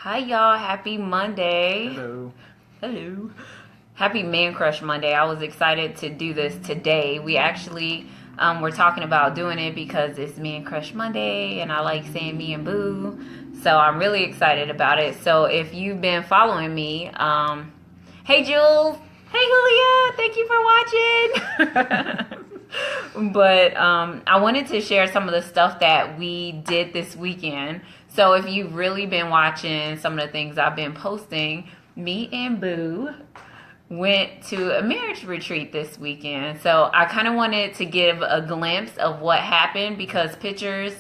Hi, y'all. Happy Monday. Hello. Hello. Happy Man Crush Monday. I was excited to do this today. We actually were talking about doing it because it's Man Crush Monday and I like saying me and boo. So I'm really excited about it. So if you've been following me, hey, Jules. Hey, Julia. Thank you for watching. But I wanted to share some of the stuff that we did this weekend. So if you've really been watching some of the things I've been posting, me and Boo went to a marriage retreat this weekend. So I kind of wanted to give a glimpse of what happened because pictures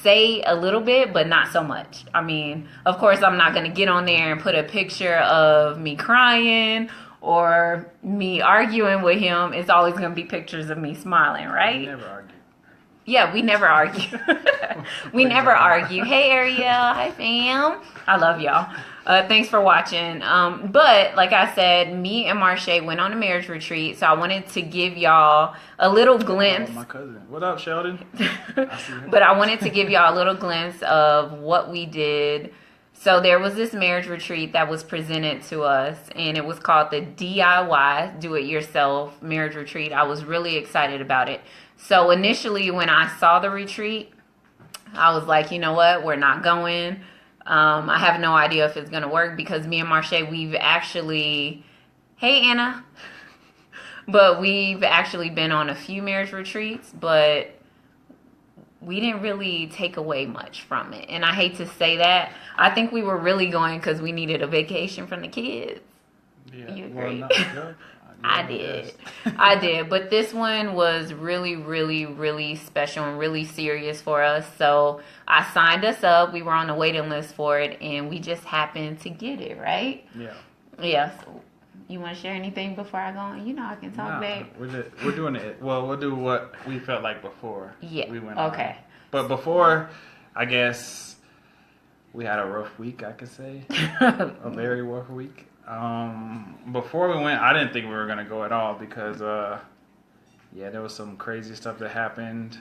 say a little bit, but not so much. I mean, of course, I'm not going to get on there and put a picture of me crying or me arguing with him. It's always going to be pictures of me smiling, right? Never argue. Yeah, we never argue. We never argue. Hey, Ariel. Hi, fam. I love y'all. Thanks for watching. But like I said, me and Marche went on a marriage retreat, so I wanted to give y'all a little glimpse. Oh, my cousin. What up, Sheldon? I see her. But I wanted to give y'all a little glimpse of what we did. So there was this marriage retreat that was presented to us, and it was called the DIY, Do It Yourself Marriage Retreat. I was really excited about it. So initially when I saw the retreat, I was like, you know what, we're not going. I have no idea if it's going to work because me and Marche, we've actually, hey Anna, but we've actually been on a few marriage retreats, but we didn't really take away much from it. And I hate to say that. I think we were really going because we needed a vacation from the kids. Yeah. You Well, agree? no, yeah, I yes. did. I did. But this one was really, really, really special and really serious for us. So I signed us up. We were on the waiting list for it, and we just happened to get it, right? Yeah. Yeah. So you want to share anything before I go on? You know I can talk, Nah, babe. we're doing it. Well, we'll do what we felt like before. Yeah. We went Okay. on. But before, I guess we had a rough week, I could say. A very rough week. Before we went, I didn't think we were going to go at all because, there was some crazy stuff that happened.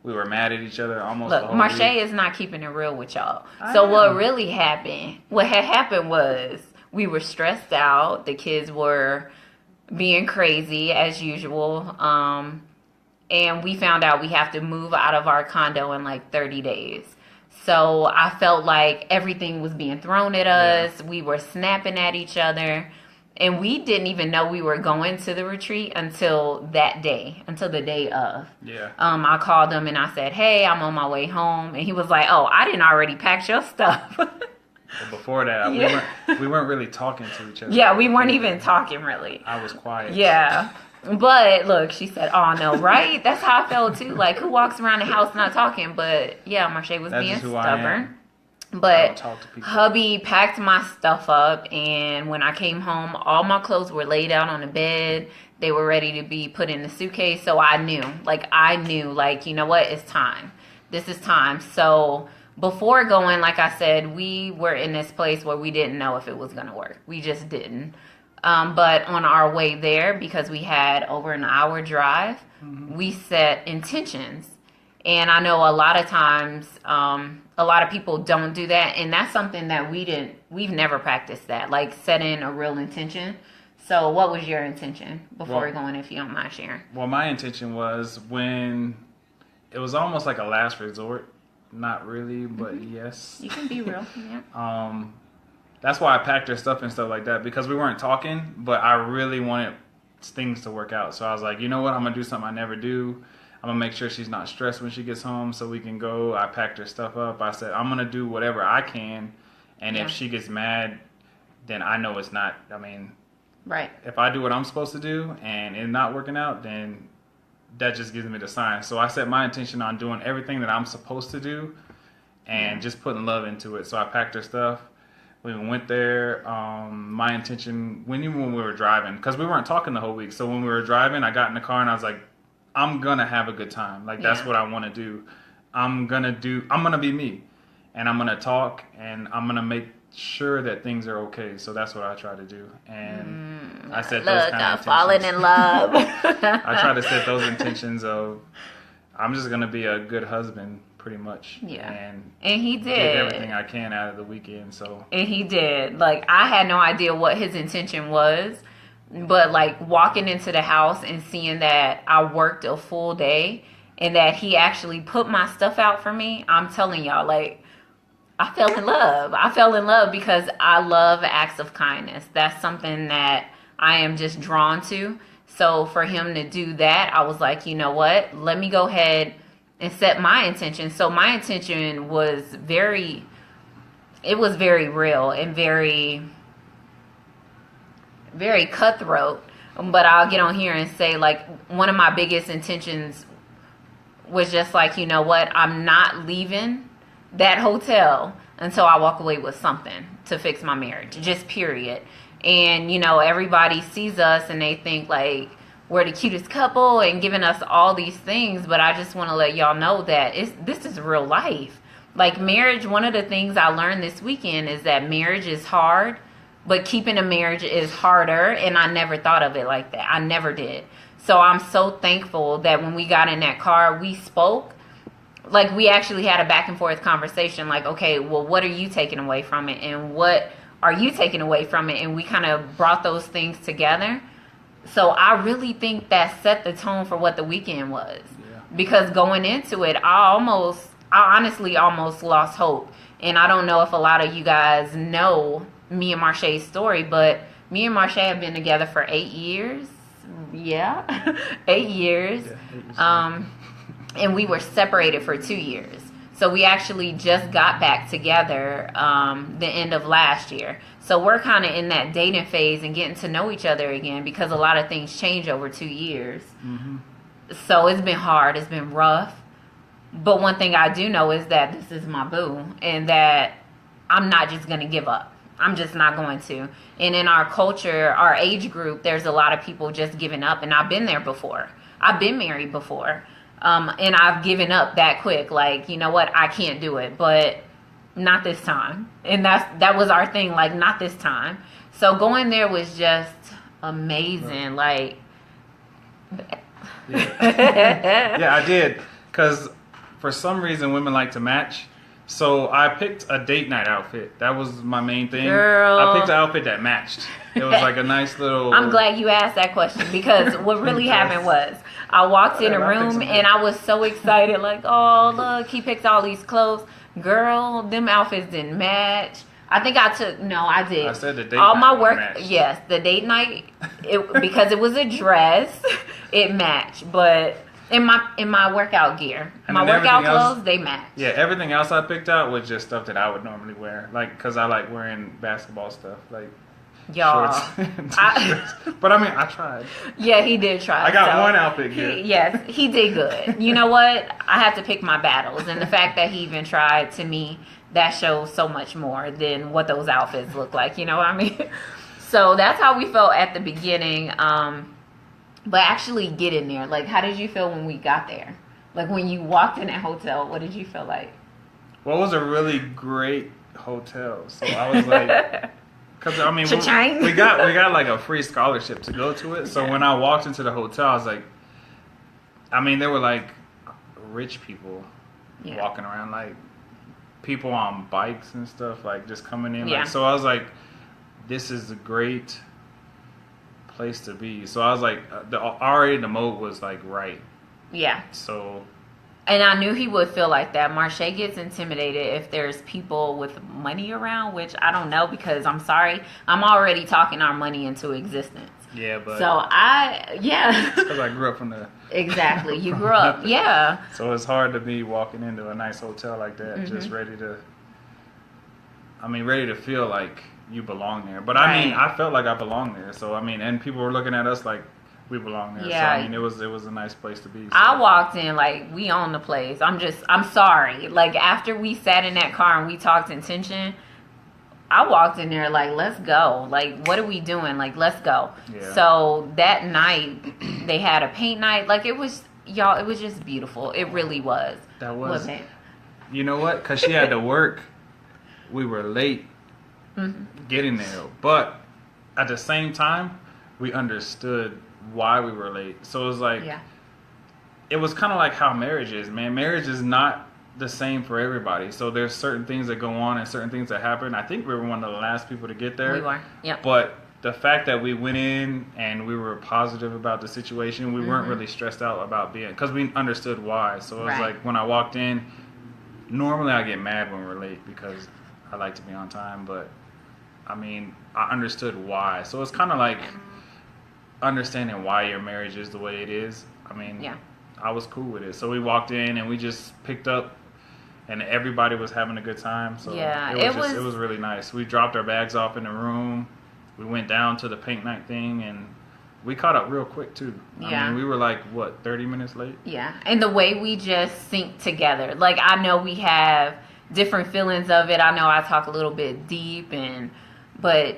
We were mad at each other almost the Look, whole Marche week. is not keeping it real with y'all. I So am. what really happened, what had happened was we were stressed out. The kids were being crazy as usual. And we found out we have to move out of our condo in like 30 days. So I felt like everything was being thrown at us. We were snapping at each other. And we didn't even know we were going to the retreat until that day, until the day of. Yeah. I called him and I said, hey, I'm on my way home. And he was like, oh, I didn't already pack your stuff. But before that, Yeah. we weren't really talking to each other. Yeah, we weren't even talking really. I was quiet. Yeah. But look, she said, oh no, right? That's how I felt too. Like, who walks around the house not talking? But yeah, Marche was That's being just who I stubborn. am. I don't But talk to people. hubby packed my stuff up, and when I came home, all my clothes were laid out on the bed. They were ready to be put in the suitcase. So I knew, you know what? It's time. This is time. So before going, like I said, we were in this place where we didn't know if it was going to work. We just didn't. But on our way there, because we had over an hour drive, we set intentions. And I know a lot of times, a lot of people don't do that. And that's something that we've never practiced that, like setting a real intention. So what was your intention before Well- going, if you don't mind sharing? Well, my intention was when it was almost like a last resort. Not really, but yes. You can be real. Yeah. That's why I packed her stuff and stuff like that because we weren't talking, but I really wanted things to work out. So I was like, you know what? I'm going to do something I never do. I'm going to make sure she's not stressed when she gets home so we can go. I packed her stuff up. I said, I'm going to do whatever I can. And Yeah. if she gets mad, then I know it's not, Right. if I do what I'm supposed to do and it's not working out, then that just gives me the sign. So I set my intention on doing everything that I'm supposed to do and just putting love into it. So I packed her stuff. We went there. My intention, when we were driving, because we weren't talking the whole week. So when we were driving, I got in the car and I was like, I'm going to have a good time. Like, that's Yeah. what I want to do. I'm going to be me. And I'm going to talk and I'm going to make sure that things are okay. So that's what I try to do. And I set those Look, kind I'm of falling intentions. in love. I try to set those intentions of I'm just going to be a good husband pretty much. Yeah. And he get did everything I can out of the weekend. So. And he did. Like, I had no idea what his intention was, but like walking into the house and seeing that I worked a full day and that he actually put my stuff out for me, I'm telling y'all, like, I fell in love. I fell in love because I love acts of kindness. That's something that I am just drawn to. So for him to do that, I was like, you know what? Let me go ahead and set my intention. So my intention was very real and very, very cutthroat. But I'll get on here and say, like, one of my biggest intentions was just like, you know what? I'm not leaving that hotel until I walk away with something to fix my marriage. Just period. And, you know, everybody sees us and they think, like, we're the cutest couple and giving us all these things. But I just want to let y'all know that this is real life. Like, marriage, one of the things I learned this weekend is that marriage is hard, but keeping a marriage is harder. And I never thought of it like that. I never did. So I'm so thankful that when we got in that car, we spoke. Like, we actually had a back and forth conversation. Like, okay, well, what are you taking away from it? And what are you taking away from it? And we kind of brought those things together. So I really think that set the tone for what the weekend was. Yeah. Because going into it, I honestly almost lost hope. And I don't know if a lot of you guys know me and Marsha's story, but me and Marsha have been together for 8 years. Yeah, 8 years. Yeah, and we were separated for 2 years. So we actually just got back together the end of last year. So we're kind of in that dating phase and getting to know each other again because a lot of things change over 2 years. Mm-hmm. So it's been hard. It's been rough. But one thing I do know is that this is my boo and that I'm not just going to give up. I'm just not going to. And in our culture, our age group, there's a lot of people just giving up. And I've been there before. I've been married before. And I've given up that quick. Like, you know what? I can't do it. But not this time. And that was our thing. Like, not this time. So going there was just amazing. Like. Yeah, yeah, I did. Because for some reason, women like to match. So I picked a date night outfit. That was my main thing. Girl. I picked an outfit that matched. It was like a nice little... I'm glad you asked that question because what really happened was I walked in a room and I was so excited. Like, oh, look, he picked all these clothes. Girl, them outfits didn't match. I think I did. I said the date all night my work. matched. Yes, the date night, because it was a dress, it matched. But... In my workout gear, my workout clothes, they match. Yeah, everything else I picked out was just stuff that I would normally wear, like because I like wearing basketball stuff, like y'all. Shorts. But I mean, I tried. Yeah, he did try. I got one outfit good. Yes, he did good. You know what? I have to pick my battles, and the fact that he even tried, to me, that shows so much more than what those outfits look like. You know what I mean? So that's how we felt at the beginning. But actually getting there, like, how did you feel when we got there? Like, when you walked in that hotel, what did you feel like? Well, it was a really great hotel. So I was like, because I mean, we got like a free scholarship to go to it. So when I walked into the hotel, I was like, I mean, there were like rich people walking around, like people on bikes and stuff, like just coming in. Like, so I was like, this is a great place to be. So I was like, already the mode was like right. Yeah. So. And I knew he would feel like that. Marche gets intimidated if there's people with money around, which I don't know because I'm sorry, I'm already talking our money into existence. Yeah, but. So Because I grew up from the. Exactly, you grew up, yeah. So it's hard to be walking into a nice hotel like that, just ready to feel like you belong there. But I mean, I felt like I belonged there. So I mean, and people were looking at us like we belong there. Yeah. So I mean, it was a nice place to be. So. I walked in like we own the place. I'm sorry. Like after we sat in that car and we talked intention, I walked in there like, let's go. Like, what are we doing? Like, let's go. Yeah. So that night they had a paint night. Like it was just beautiful. It really was. That was. Wasn't it? You know what? Because she had to work. We were late. Getting there, but at the same time we understood why we were late. So it was like it was kind of like how marriage is, man. Marriage is not the same for everybody. So there's certain things that go on and certain things that happen. I think we were one of the last people to get there. We were, yep. But the fact that we went in and we were positive about the situation, we weren't really stressed out about being, because we understood why. So it was like when I walked in, normally I get mad when we're late because I like to be on time, but I mean, I understood why. So it's kind of like understanding why your marriage is the way it is. I mean, I was cool with it. So we walked in and we just picked up, and everybody was having a good time. So it was really nice. We dropped our bags off in the room. We went down to the paint night thing, and we caught up real quick too. I mean, we were like, 30 minutes late? Yeah, and the way we just sync together. Like, I know we have different feelings of it. I know I talk a little bit deep, but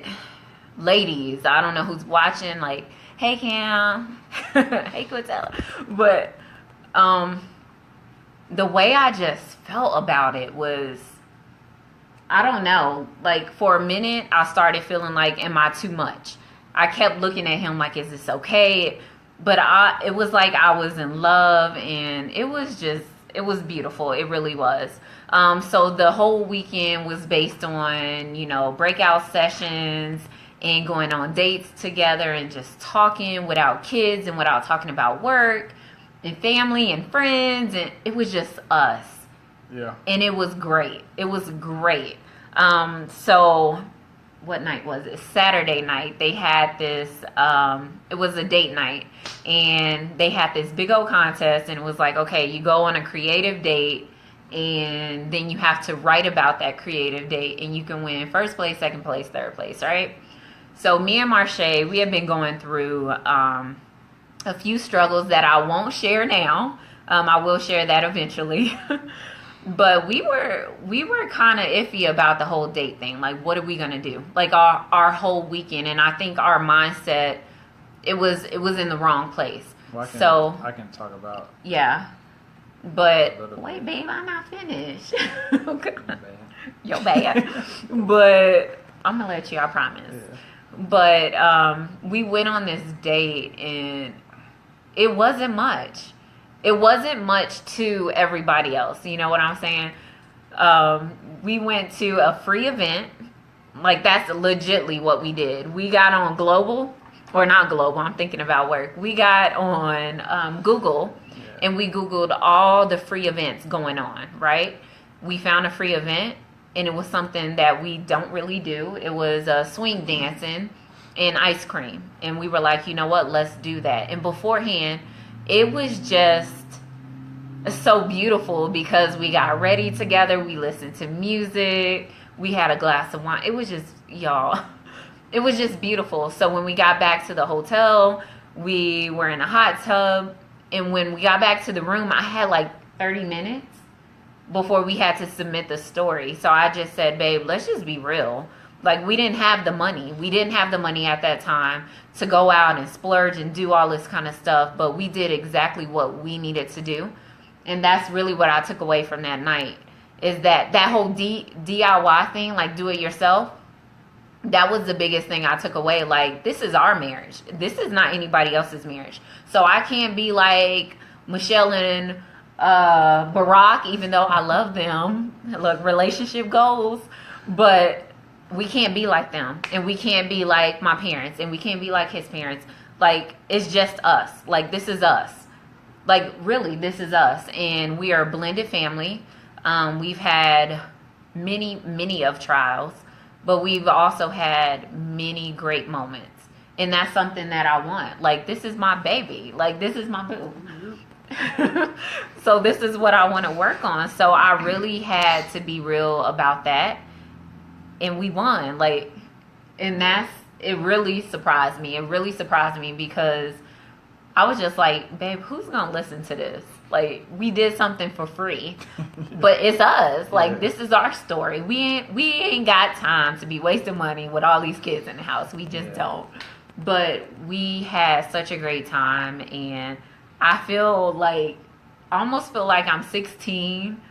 ladies, I don't know who's watching, like, hey Cam, hey Quintel, but the way I just felt about it was, I don't know, like for a minute I started feeling like, am I too much? I kept looking at him like, is this okay? But it was like I was in love, and it was beautiful. It really was. So the whole weekend was based on, breakout sessions and going on dates together and just talking without kids and without talking about work and family and friends. And it was just us. Yeah. And it was great. It was great. So what night was it? Saturday night. They had this, it was a date night, and they had this big old contest, and it was like, okay, you go on a creative date, and then you have to write about that creative date, and you can win first place, second place, third place, right? So me and Marche, we have been going through, a few struggles that I won't share now. I will share that eventually. But we were kind of iffy about the whole date thing. Like, what are we gonna do? Like our whole weekend, and I think our mindset, it was in the wrong place. Well, I can talk about. Yeah, but wait, babe, I'm not finished. You're bad. But I'm gonna let you. I promise. Yeah. But we went on this date, and it wasn't much. It wasn't much to everybody else. You know what I'm saying? We went to a free event. Like, that's legitly what we did. We got on Global, or not Global, I'm thinking about work. We got on Google, and we Googled all the free events going on, right? We found a free event, and it was something that we don't really do. It was swing dancing and ice cream. And we were like, you know what? Let's do that. And beforehand, it was just so beautiful because we got ready together. We listened to music. We had a glass of wine. It was just, y'all, it was just beautiful. So when we got back to the hotel, we were in a hot tub. And when we got back to the room, I had like 30 minutes before we had to submit the story. So I just said, babe, let's just be real. Like, we didn't have the money. We didn't have the money at that time to go out and splurge and do all this kind of stuff. But we did exactly what we needed to do. And that's really what I took away from that night, is that whole DIY thing, like do it yourself. That was the biggest thing I took away. Like, this is our marriage. This is not anybody else's marriage. So I can't be like Michelle and Barack, even though I love them. Look, relationship goals. But we can't be like them, and we can't be like my parents, and we can't be like his parents. Like, it's just us. Like, this is us. Like, really, this is us, and we are a blended family. We've had many of trials, but we've also had many great moments, and that's something that I want. Like, this is my baby. Like, this is my boo. So this is what I want to work on. So I really had to be real about that. And we won, like, and it really surprised me. It really surprised me because I was just like, babe, who's going to listen to this? Like, we did something for free, but it's us. Like, this is our story. We ain't got time to be wasting money with all these kids in the house. We just don't. But we had such a great time, and I almost feel like I'm 16.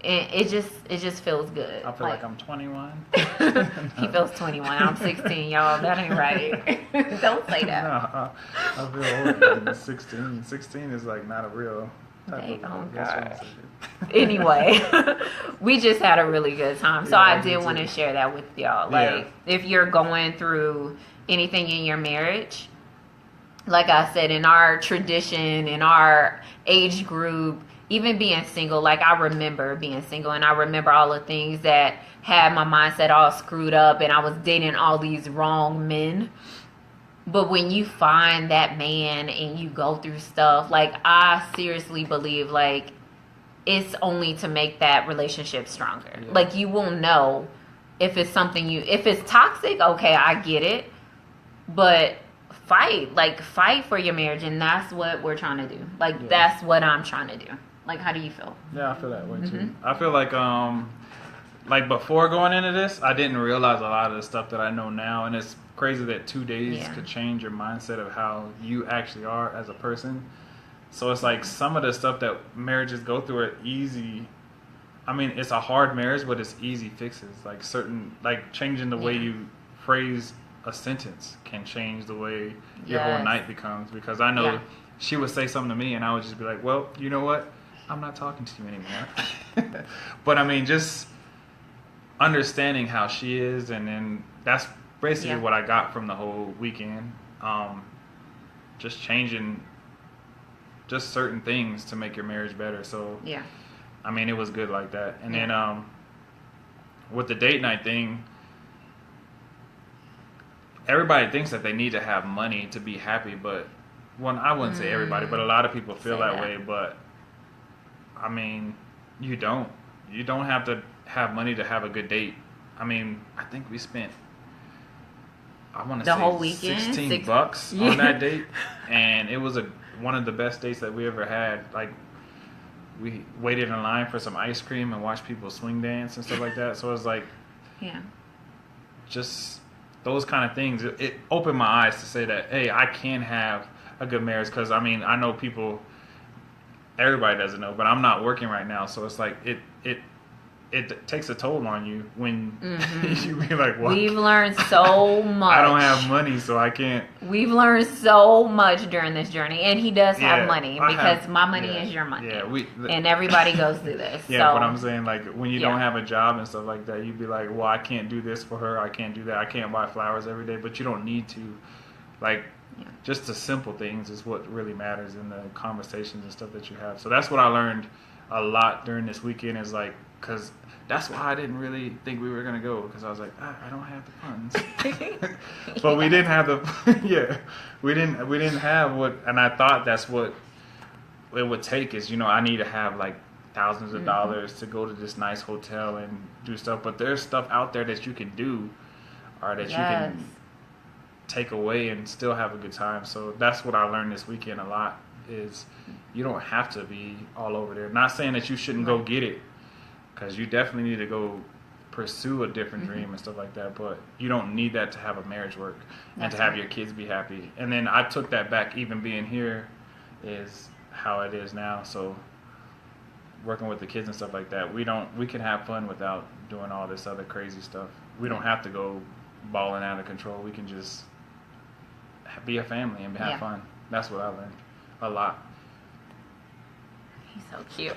And it just feels good. I feel like I'm 21. He feels 21. I'm 16, y'all. That ain't right. Don't say that. No, I feel older than 16. 16 is like not a real Oh God. Anyway, we just had a really good time. So I did want to share that with y'all. Like, if you're going through anything in your marriage, like I said, in our tradition, in our age group, even being single, like I remember being single and I remember all the things that had my mindset all screwed up and I was dating all these wrong men. But when you find that man and you go through stuff, like I seriously believe like it's only to make that relationship stronger. Yeah. Like you will know if it's something if it's toxic, okay, I get it. But fight for your marriage, and that's what we're trying to do. Like that's what I'm trying to do. Like, how do you feel? Yeah, I feel that way too. I feel like before going into this, I didn't realize a lot of the stuff that I know now, and it's crazy that 2 days could change your mindset of how you actually are as a person. So it's like some of the stuff that marriages go through are easy. I mean, it's a hard marriage, but it's easy fixes. Like changing the way you phrase a sentence can change the way your whole night becomes. Because I know she would say something to me, and I would just be like, well, you know what? I'm not talking to you anymore. But I mean, just understanding how she is, and then that's basically what I got from the whole weekend. Just changing just certain things to make your marriage better. So I mean, it was good like that. And then with the date night thing, everybody thinks that they need to have money to be happy, but I wouldn't say everybody, but a lot of people feel that way. But I mean, you don't have to have money to have a good date. I mean, I think we spent, I want to say whole weekend, $16 on that date, and it was one of the best dates that we ever had. Like, we waited in line for some ice cream and watched people swing dance and stuff like that. So it was like, just those kind of things. It opened my eyes to say that, hey, I can have a good marriage. Because I mean, I know everybody doesn't know, but I'm not working right now, so it's like it takes a toll on you when you be like, what? We've learned so much. I don't have money, so I can't. We've learned so much during this journey, and he does have money because my money is your money. Yeah, and everybody goes through this. Yeah, but I'm saying, like, when you don't have a job and stuff like that, you'd be like, well, I can't do this for her. I can't do that. I can't buy flowers every day, but you don't need to. Like, just the simple things is what really matters in the conversations and stuff that you have. So that's what I learned a lot during this weekend, is like, because that's why I didn't really think we were going to go, because I was like, I don't have the funds. But we didn't have we didn't have what, and I thought that's what it would take is, I need to have like thousands of dollars to go to this nice hotel and do stuff. But there's stuff out there that you can do, or that you can take away and still have a good time. So that's what I learned this weekend a lot, is you don't have to be all over there. Not saying that you shouldn't go get it, because you definitely need to go pursue a different dream and stuff like that, but you don't need that to have a marriage work and to have your kids be happy. And then I took that back, even being here is how it is now. So working with the kids and stuff like that, we can have fun without doing all this other crazy stuff. We don't have to go balling out of control. We can just be a family and have fun. That's what I learned a lot. He's so cute.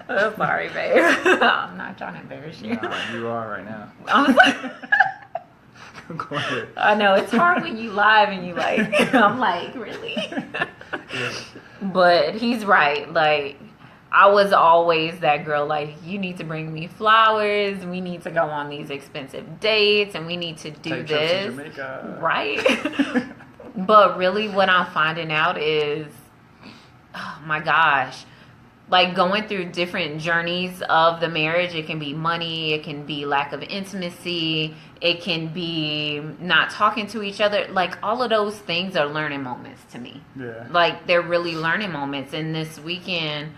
I'm sorry, babe. I'm not trying to embarrass you. No, you are right now. Go ahead. I know it's hard when you live and you like. I'm like, really? But he's right. Like, I was always that girl, like, you need to bring me flowers, we need to go on these expensive dates, and we need to do this. Jamaica. Right? But really what I'm finding out is, oh my gosh, like going through different journeys of the marriage. It can be money, it can be lack of intimacy, it can be not talking to each other. Like, all of those things are learning moments to me. Yeah. Like, they're really learning moments. And this weekend,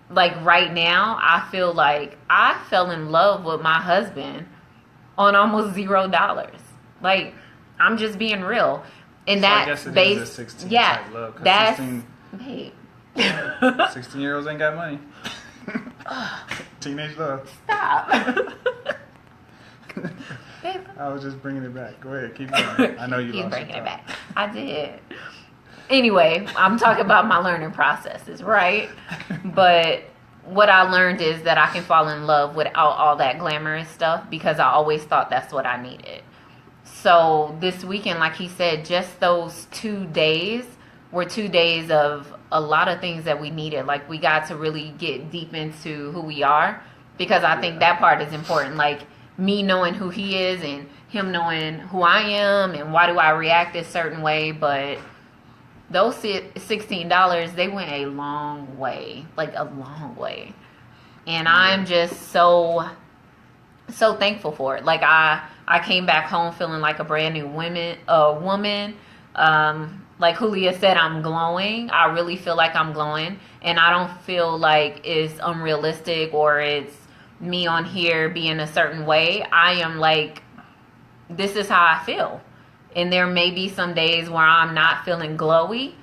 like right now, I feel like I fell in love with my husband on almost $0. Like, I'm just being real. And so that's based, 16 type love, that's 16, babe. 16-year-olds ain't got money. Teenage love. Stop. Babe. I was just bringing it back. Go ahead, keep going. I know you lost bringing it back. I did. Anyway, I'm talking about my learning processes, right? But what I learned is that I can fall in love without all that glamorous stuff because I always thought that's what I needed. So this weekend, like he said, just those 2 days were 2 days of a lot of things that we needed. Like we got to really get deep into who we are because I think that part is important. Like me knowing who he is and him knowing who I am and why do I react a certain way. But those $16, they went a long way, like a long way. And I'm just so thankful for it. Like I came back home feeling like a brand new woman. Like Julia said, I'm glowing. I really feel like I'm glowing. And I don't feel like it's unrealistic or it's me on here being a certain way. I am like, this is how I feel. And there may be some days where I'm not feeling glowy,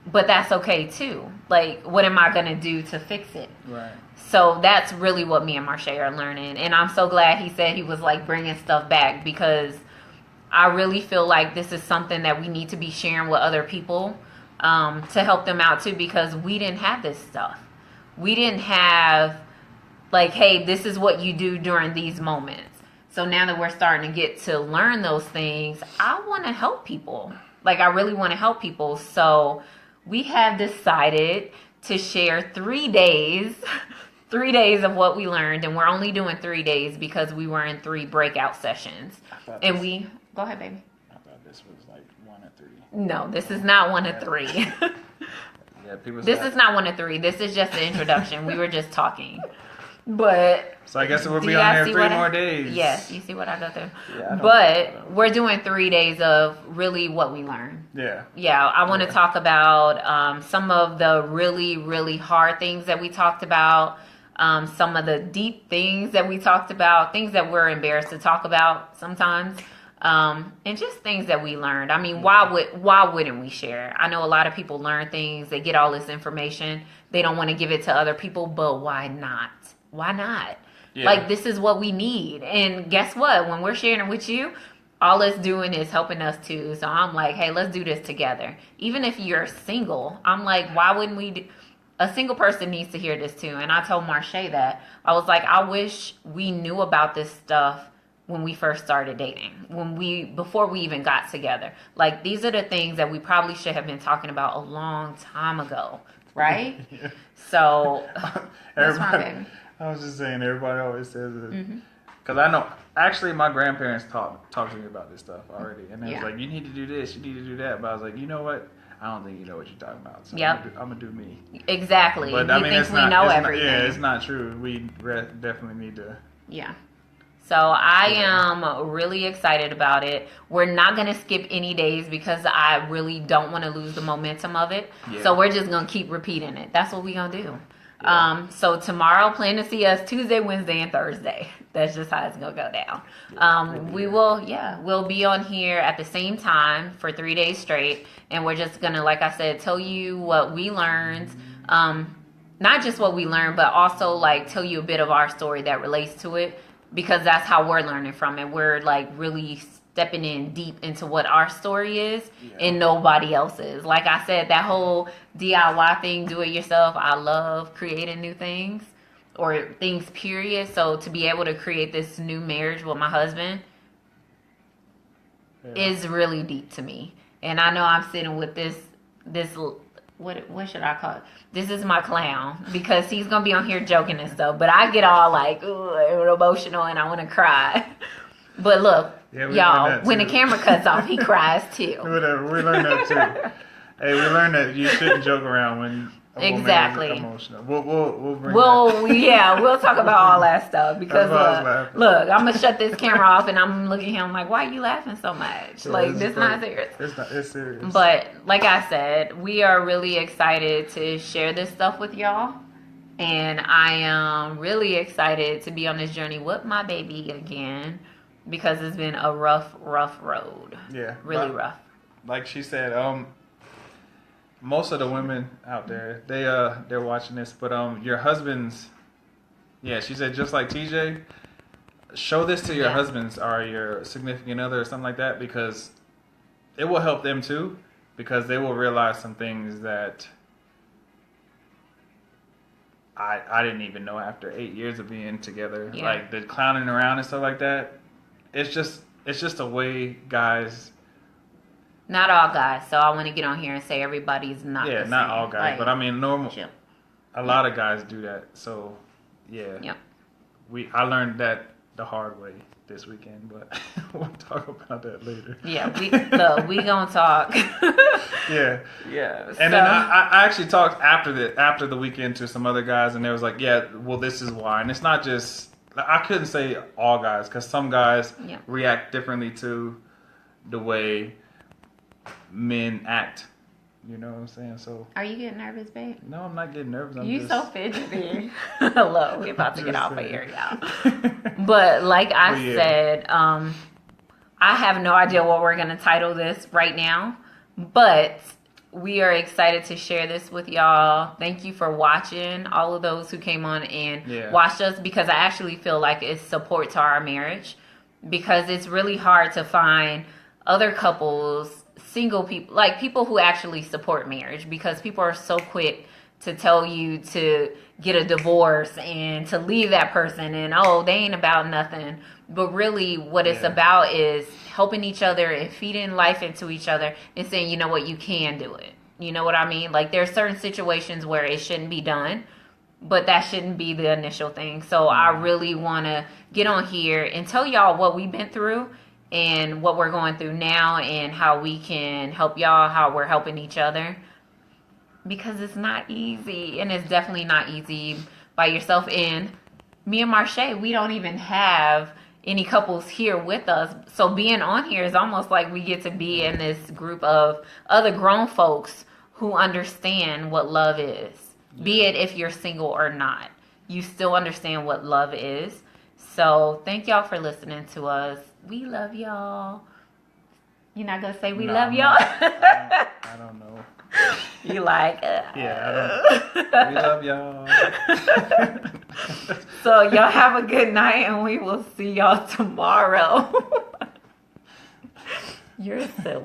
but that's okay too. Like, what am I going to do to fix it? Right. So that's really what me and Marsha are learning. And I'm so glad he said he was like bringing stuff back because I really feel like this is something that we need to be sharing with other people to help them out too, because we didn't have this stuff. We didn't have like, hey, this is what you do during these moments. So now that we're starting to get to learn those things, I want to help people. Like, I really want to help people. So we have decided to share 3 days, 3 days of what we learned. And we're only doing 3 days because we were in 3 breakout sessions. And go ahead, baby. I thought this was like 1 of 3. No, this is not 1 of 3. Yeah, this is not 1 of 3. This is just the introduction. We were just talking. But so I guess it will be on there 3 more days. Yes, you see what I go through. Yeah, but we're doing 3 days of really what we learned. Yeah. Yeah, I want to talk about some of the really, really hard things that we talked about, some of the deep things that we talked about, things that we're embarrassed to talk about sometimes, and just things that we learned. I mean, why wouldn't we share? I know a lot of people learn things, they get all this information, they don't want to give it to other people, but why not? Why not? Yeah. Like, this is what we need. And guess what? When we're sharing it with you, all it's doing is helping us too. So I'm like, hey, let's do this together. Even if you're single, I'm like, why wouldn't we? A single person needs to hear this too. And I told Marsha that. I was like, I wish we knew about this stuff when we first started dating, before we even got together. Like, these are the things that we probably should have been talking about a long time ago, right? Yeah. So that's my baby. I was just saying, everybody always says it. Because I know, actually, my grandparents talked to me about this stuff already. And they was like, you need to do this, you need to do that. But I was like, you know what? I don't think you know what you're talking about. So I'm going to do me. Exactly. But I mean, it's not, it's not true. We definitely need to. Yeah. So I am really excited about it. We're not going to skip any days because I really don't want to lose the momentum of it. Yeah. So we're just going to keep repeating it. That's what we're going to do. Yeah. So tomorrow, plan to see us Tuesday, Wednesday, and Thursday. That's just how it's going to go down. We'll be on here at the same time for 3 days straight. And we're just going to, like I said, tell you what we learned. Not just what we learned, but also like tell you a bit of our story that relates to it. Because that's how we're learning from it. We're like really stepping in deep into what our story is and nobody else's. Like I said, that whole DIY thing, do it yourself. I love creating new things or things, period. So to be able to create this new marriage with my husband is really deep to me. And I know I'm sitting with this what should I call it? This is my clown because he's going to be on here joking and stuff. But I get all like emotional and I want to cry. But look, y'all, when the camera cuts off, he cries too. Whatever. We learned that too. Hey, we learned that you shouldn't joke around when a woman is emotional. We'll bring that. We'll talk about all that stuff because look, I'm gonna shut this camera off and I'm looking at him like, why are you laughing so much? Yeah, like, this is not serious. It's serious. But like I said, we are really excited to share this stuff with y'all, and I am really excited to be on this journey with my baby again because it's been a rough road. Yeah, really rough. Like she said, most of the women out there, they're watching this, but your husbands, she said, just like TJ, show this to your husbands or your significant other or something like that, because it will help them too. because they will realize some things that I didn't even know after 8 years of being together. Yeah. Like the clowning around and stuff like that. It's just a way guys. Not all guys, so I want to get on here and say everybody's not. Yeah, the not same. all guys, Like, but I mean normal. chill. A lot of guys do that. So yeah. Yep. I learned that the hard way this weekend, but we'll talk about that later. Yeah, we gonna talk. Yeah. Yeah. And then I actually talked after the weekend to some other guys, and they was like, yeah, well, this is why. And it's not just, I couldn't say all guys, because some guys react differently to the way men act. You know what I'm saying? So. Are you getting nervous, babe? No, I'm not getting nervous. You so fidgety. Hello, we're about to get off of here, y'all. But like I said, I have no idea what we're gonna title this right now, but we are excited to share this with y'all. Thank you for watching, all of those who came on and watched us, because I actually feel like it's support to our marriage, because it's really hard to find other couples, single people, like people who actually support marriage, because people are so quick to tell you to get a divorce and to leave that person and they ain't about nothing. But really what it's about is helping each other and feeding life into each other and saying, you know what, you can do it. You know what I mean? Like there's certain situations where it shouldn't be done, but that shouldn't be the initial thing. So I really want to get on here and tell y'all what we've been through and what we're going through now and how we can help y'all, how we're helping each other. Because it's not easy, and it's definitely not easy by yourself. And me and Marche, we don't even have any couples here with us. So being on here is almost like we get to be in this group of other grown folks who understand what love is. Yeah. Be it if you're single or not, you still understand what love is. So thank y'all for listening to us. We love y'all. You're not going to say we love y'all? I don't know. You like yeah, we love y'all. So y'all have a good night, and we will see y'all tomorrow. You're silly.